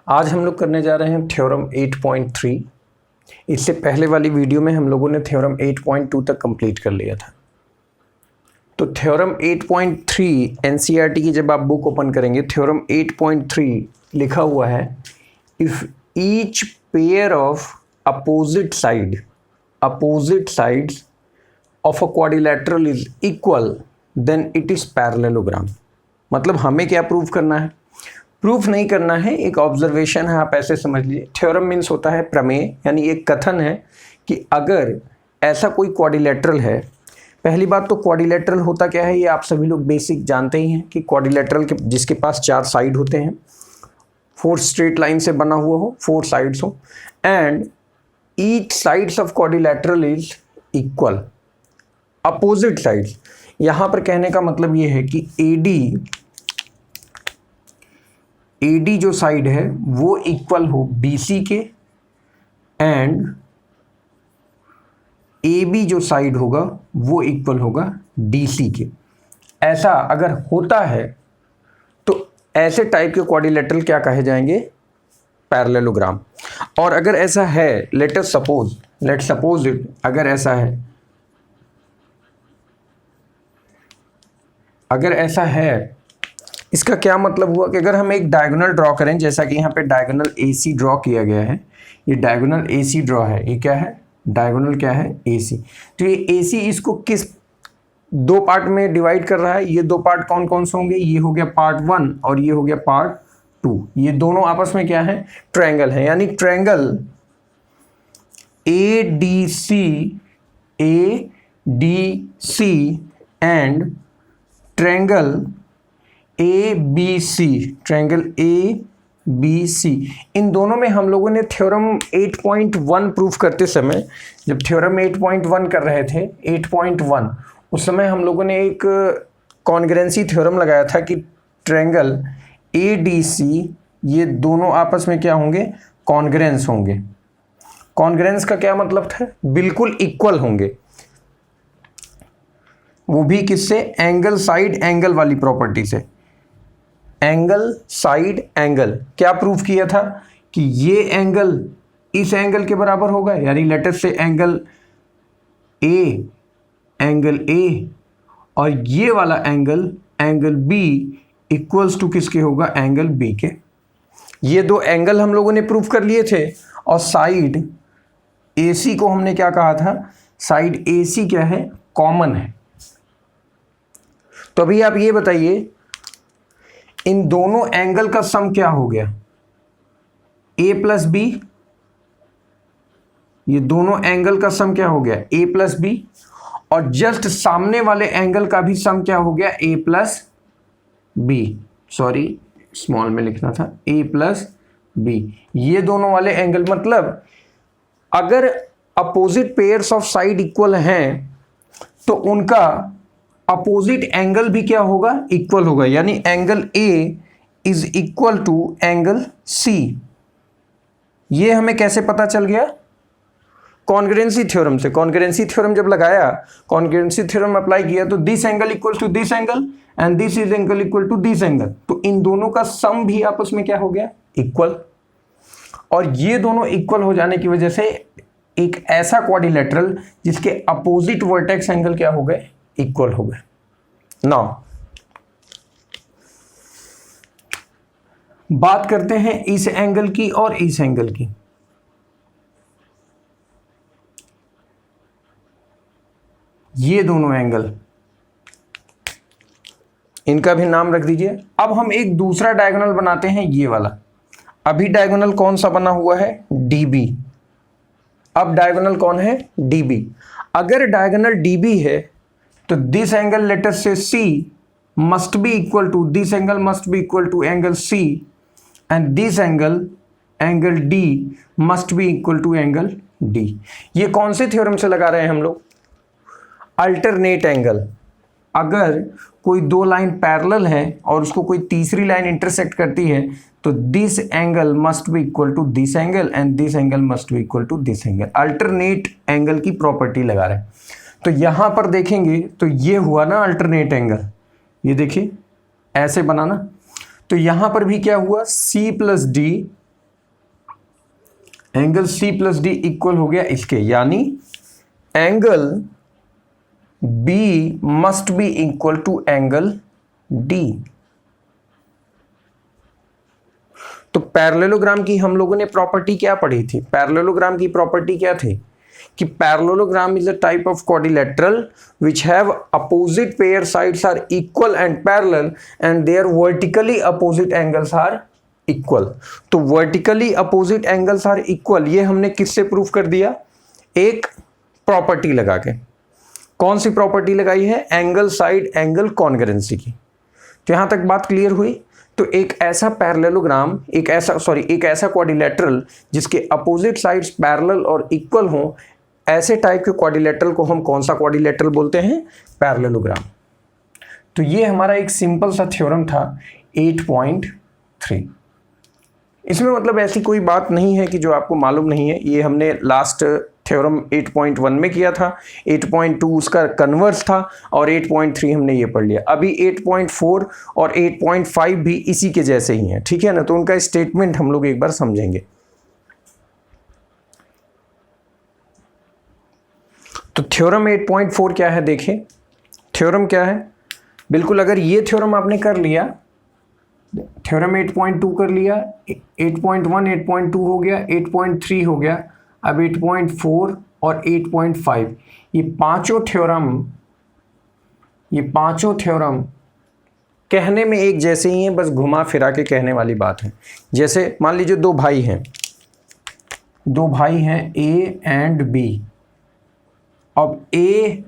आज हम लोग करने जा रहे हैं थ्योरम 8.3। इससे पहले वाली वीडियो में हम लोगों ने थ्योरम 8.2 तक कंप्लीट कर लिया था। तो थ्योरम 8.3 एनसीईआरटी की जब आप बुक ओपन करेंगे, थ्योरम 8.3 लिखा हुआ है, if each pair of opposite sides of a quadrilateral is equal then it is parallelogram. मतलब हमें क्या प्रूव करना है? प्रूफ नहीं करना है, एक ऑब्जर्वेशन है, आप ऐसे समझ लीजिए। थ्योरम मीन्स होता है प्रमेय, यानी एक कथन है कि अगर ऐसा कोई क्वाड्रिलेटरल है। पहली बात तो क्वाड्रिलेटरल होता क्या है, ये आप सभी लोग बेसिक जानते ही हैं कि क्वाड्रिलेटरल के जिसके पास 4 साइड होते हैं, 4 स्ट्रेट लाइन से बना हुआ हो, 4 साइड्स हो, and each sides of quadrilateral is equal, opposite sides. यहाँ पर कहने का मतलब ये है कि AD जो साइड है वो इक्वल हो BC के, एंड AB जो साइड होगा वो इक्वल होगा DC के। ऐसा अगर होता है तो ऐसे टाइप के क्वाड्रिलेटरल क्या कहे जाएंगे? पैरेललोग्राम। और अगर ऐसा है, लेट सपोज इट, अगर ऐसा है, इसका क्या मतलब हुआ कि अगर हम एक डायगोनल ड्रॉ करें, जैसा कि यहाँ पे डायगोनल AC ड्रॉ किया गया है, ये डायगोनल AC ड्रॉ है, ये क्या है? डायगोनल क्या है? AC। तो ये AC इसको किस 2 पार्ट में डिवाइड कर रहा है? ये 2 पार्ट कौन कौन से होंगे? ये हो गया पार्ट 1 और ये हो गया पार्ट 2। ये दोनों आपस में क्या है? ट्रायंगल है, यानी triangle ADC and triangle ABC, triangle ABC, इन दोनों में हम लोगों ने थ्योरम 8.1 प्रूफ करते समय, जब थ्योरम 8.1 कर रहे थे, 8.1 उस समय हम लोगों ने एक कॉन्ग्रुएंसी थ्योरम लगाया था कि ट्रायंगल ADC ये दोनों आपस में क्या होंगे? कॉन्ग्रुएंस होंगे। कॉन्ग्रुएंस का क्या मतलब था? बिल्कुल इक्वल होंगे। वो भी किससे? एंगल साइड एंगल वाली प्रॉपर्टी से। एंगल साइड एंगल क्या प्रूफ किया था? कि ये एंगल इस एंगल के बराबर होगा, यानी लेट अस से एंगल A और ये वाला एंगल B इक्वल्स टू किसके होगा? एंगल B के। ये 2 एंगल हम लोगों ने प्रूफ कर लिए थे। और साइड AC को हमने क्या कहा था? साइड AC क्या है? कॉमन है। तो अभी आप ये बताइए, इन दोनों एंगल का सम क्या हो गया? A plus B। ये दोनों एंगल का सम क्या हो गया? A plus B। और जस्ट सामने वाले एंगल का भी सम क्या हो गया? A plus B। Sorry, small में लिखना था, A प्लस B। ये दोनों वाले एंगल, मतलब अगर opposite pairs of side equal हैं तो उनका अपोजिट एंगल भी क्या होगा? इक्वल होगा, यानी angle A is equal to angle C। ये हमें कैसे पता चल गया? कॉन्ग्रुएंसी थ्योरम से। कॉन्ग्रुएंसी थ्योरम जब लगाया, कॉन्ग्रुएंसी थ्योरम अप्लाई किया, तो this angle equal to this angle and this is angle equal to this angle. तो इन दोनों का सम भी आपस में क्या हो गया? इक्वल। और ये दोनों इक्वल हो जाने की वजह से एक ऐसा क्वाड्रिलेटरल जिसके अपोजिट वर्टेक्स एंगल क्या हो गए? इक्वल हो गए। नाउ बात करते हैं इस एंगल की और इस एंगल की। ये दोनों एंगल, इनका भी नाम रख दीजिए। अब हम एक दूसरा डायगोनल बनाते हैं, ये वाला। अभी डायगोनल कौन सा बना हुआ है? DB। अब डायगोनल कौन है? DB। अगर डायगोनल DB है तो this angle late us say C must be equal to this angle, must be equal to angle C, and this angle D must be equal to angle D। ये कौन से theorem से लगा रहे हैं हम लोग? Alternate angle. अगर कोई 2 लाइन पैरेलल है और उसको कोई तीसरी लाइन इंटरसेक्ट करती है, तो this angle must be equal to this angle and this angle must be equal to this angle. Alternate angle की प्रॉपर्टी लगा रहे हैं। तो यहां पर देखेंगे तो ये हुआ ना अल्टरनेट एंगल, ये देखिए ऐसे बनाना। तो यहां पर भी क्या हुआ? C plus D angle C plus D equal हो गया इसके, यानी angle B must be equal to angle D. तो पैरेललोग्राम की हम लोगों ने प्रॉपर्टी क्या पढ़ी थी? पैरेललोग्राम की प्रॉपर्टी क्या थी कि parallelogram is a type of quadrilateral which have opposite pair sides are equal and parallel and their vertically opposite angles are equal. तो vertically opposite angles are equal, ये हमने किससे प्रूफ कर दिया? एक प्रॉपर्टी लगा के। कौन सी प्रॉपर्टी लगाई है? एंगल साइड एंगल कॉन्ग्रुएंसी की। तो यहां तक बात क्लियर हुई। तो एक ऐसा पैरेललोग्राम, एक ऐसा क्वाड्रिलेटरल जिसके अपोजिट साइड्स पैरेलल और इक्वल हों, ऐसे टाइप के क्वाड्रिलेटरल को हम कौन सा क्वाड्रिलेटरल बोलते हैं? पैरेललोग्राम। तो ये हमारा एक सिंपल सा थ्योरम था 8.3। इसमें मतलब ऐसी कोई बात नहीं है कि जो आपको मालूम नहीं है। ये हमने लास्ट थ्योरम 8.1 में किया था, 8.2 उसका कन्वर्स था और 8.3 हमने ये पढ़ लिया। अभी 8.4 और 8.5 भी इसी के जैसे ही हैं, ठीक है ना? तो उनका स्टेटमेंट हम लोग एक बार समझेंगे। तो थ्योरम 8.4 क्या है देखें। थ्योरम क्या है? बिल्कुल, अगर ये थ्योरम आपने कर लिया, थ्योरम 8.2 कर लिया, 8.1 8.2 हो गया, 8.3 हो गया, अब 8.4 और 8.5, ये पांचों थ्योरम कहने में एक जैसे ही हैं, बस घुमा फिरा के कहने वाली बात है। जैसे मान लीजिए दो भाई हैं ए एंड बी। अब ए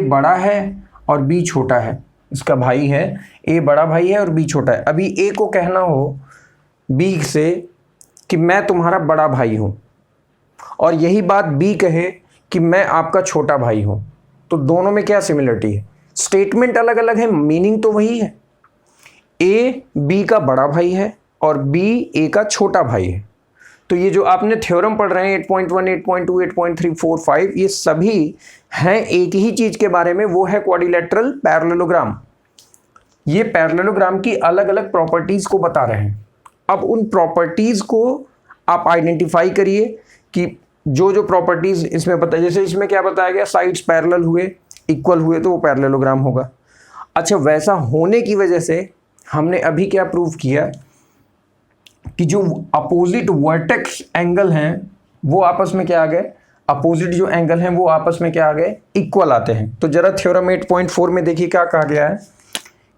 बड़ा है और बी छोटा है, इसका भाई है, ए बड़ा भाई है और बी छोटा है। अभी ए को कहना हो बी से कि मैं तुम्हारा बड़ा भाई हूं, और यही बात बी कहे कि मैं आपका छोटा भाई हूं, तो दोनों में क्या सिमिलरिटी है? स्टेटमेंट अलग अलग है, मीनिंग तो वही है। ए बी का बड़ा भाई है और बी ए का छोटा भाई है। तो ये जो आपने थ्योरम पढ़ रहे हैं 8.1 8.2 8.3 4 5, ये सभी हैं एक ही चीज के बारे में, वो है क्वाड्रिलेटरल पैरेललोग्राम। ये पैरेललोग्राम की अलग अलग प्रॉपर्टीज को बता रहे हैं। अब उन प्रॉपर्टीज को आप आइडेंटिफाई करिए कि जो प्रॉपर्टीज इसमें बताया, जैसे इसमें क्या बताया गया? साइड्स पैरेलल हुए, इक्वल हुए, तो वो पैरेललोग्राम होगा। अच्छा, वैसा होने की वजह से हमने अभी क्या प्रूव किया कि जो अपोजिट वर्टेक्स एंगल हैं वो आपस में क्या आ गए? अपोजिट जो एंगल हैं वो आपस में क्या आ गए? इक्वल आते हैं। तो जरा थ्योरम 8.4 में देखिए क्या कहा गया है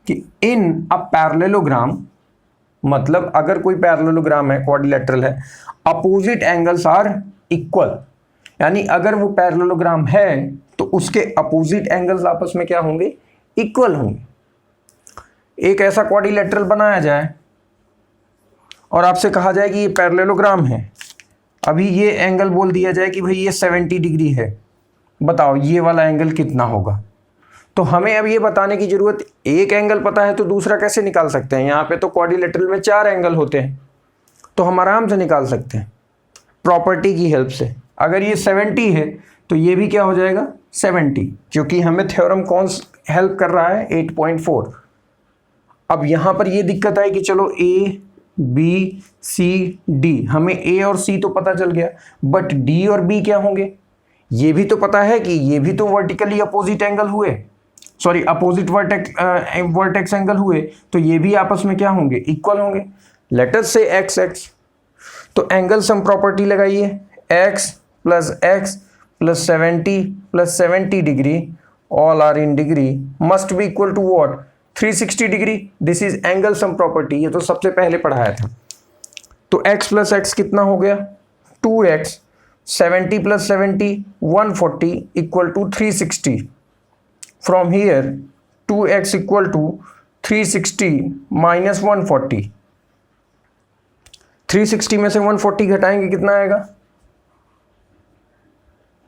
कि इन अ पैरेललोग्राम, मतलब अगर कोई पैरेललोग्राम है, क्वाड्रिलेटरल है, अपोजिट एंगल्स आर इक्वल, यानी अगर वो पैरेललोग्राम है तो उसके अपोजिट एंगल्स आपस में क्या होंगे? इक्वल होंगे। एक ऐसा क्वाड्रिलेटरल बनाया जाए और आपसे कहा जाए कि ये पैरेललोग्राम है। अभी ये एंगल बोल दिया जाए कि भाई ये 70 डिग्री है, बताओ ये वाला एंगल कितना होगा? तो हमें अब ये बताने की जरूरत, एक एंगल पता है तो दूसरा कैसे निकाल सकते हैं? यहाँ पे तो क्वाड्रिलेटरल में 4 एंगल होते हैं, तो हम आराम से निकाल सकते हैं प्रॉपर्टी की हेल्प से। अगर ये 70 है तो ये भी क्या हो जाएगा? 70, क्योंकि हमें थ्योरम कौन हेल्प कर रहा है? 8.4। अब यहाँ पर ये दिक्कत है कि चलो ए बी सी डी, हमें ए और सी तो पता चल गया, बट डी और बी क्या होंगे? ये भी तो पता है कि ये भी तो वर्टिकली अपोजिट एंगल हुए, सॉरी अपोजिट वर्टेक्स एंगल हुए, तो ये भी आपस में क्या होंगे? इक्वल होंगे। Let us say x x, तो एंगल सम प्रॉपर्टी लगाइए, x plus x plus 70 degree, all are in degree, must be equal to what? 360 degree. This is angle sum property, ये तो सबसे पहले पढ़ाया था। तो x प्लस एक्स कितना हो गया? 2x, 70 plus 70 140 equal to 360। From here 2x equal to 360 minus 140, 360 में से 140 घटाएंगे कितना आएगा?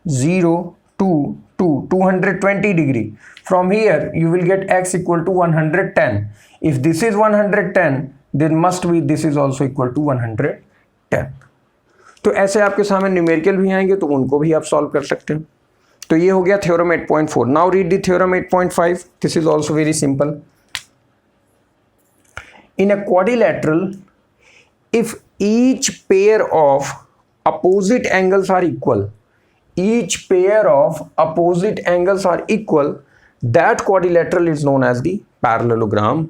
0 2 2 220 degree. From here you will get x equal to 110. If this is 110 then must be this is also equal to 110. तो ऐसे आपके सामने न्यूमेरिकल भी आएंगे तो उनको भी आप सॉल्व कर सकते हैं। तो ये हो गया theorem 8.4। Now read the theorem 8.5. This is also very simple. In a quadrilateral, if each pair of opposite angles are equal, each pair of opposite angles are equal, that quadrilateral is known as the parallelogram.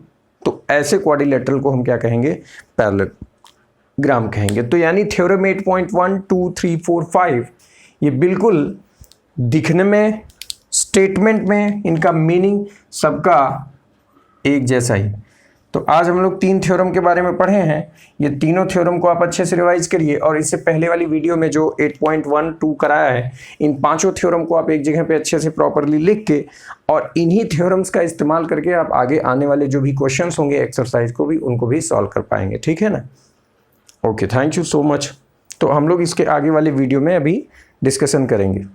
तो ऐसे quadrilateral को हम क्या कहेंगे? Parallelogram कहेंगे. तो यानी theorem 8.1 2 3 4 5 ये बिल्कुल दिखने में, स्टेटमेंट में, इनका मीनिंग सबका एक जैसा ही. तो आज हम लोग 3 थ्योरम के बारे में पढ़े हैं. ये तीनों थ्योरम को आप अच्छे से रिवाइज करिए और इससे पहले वाली वीडियो में जो 8.12 कराया है, इन पांचों थ्योरम को आप एक जगह पे अच्छे से प्रॉपरली लिख के और इन्हीं थ्योरम्स का इस्तेमाल करके आप आगे आने वाले जो भी क्वेश्चंस होंगे एक्सरसाइज को भी, उनको भी सॉल्व कर पाएंगे. ठीक है ना? Okay, thank you so much. तो हम लोग इसके आगे वाले वीडियो में अभी डिस्कशन करेंगे.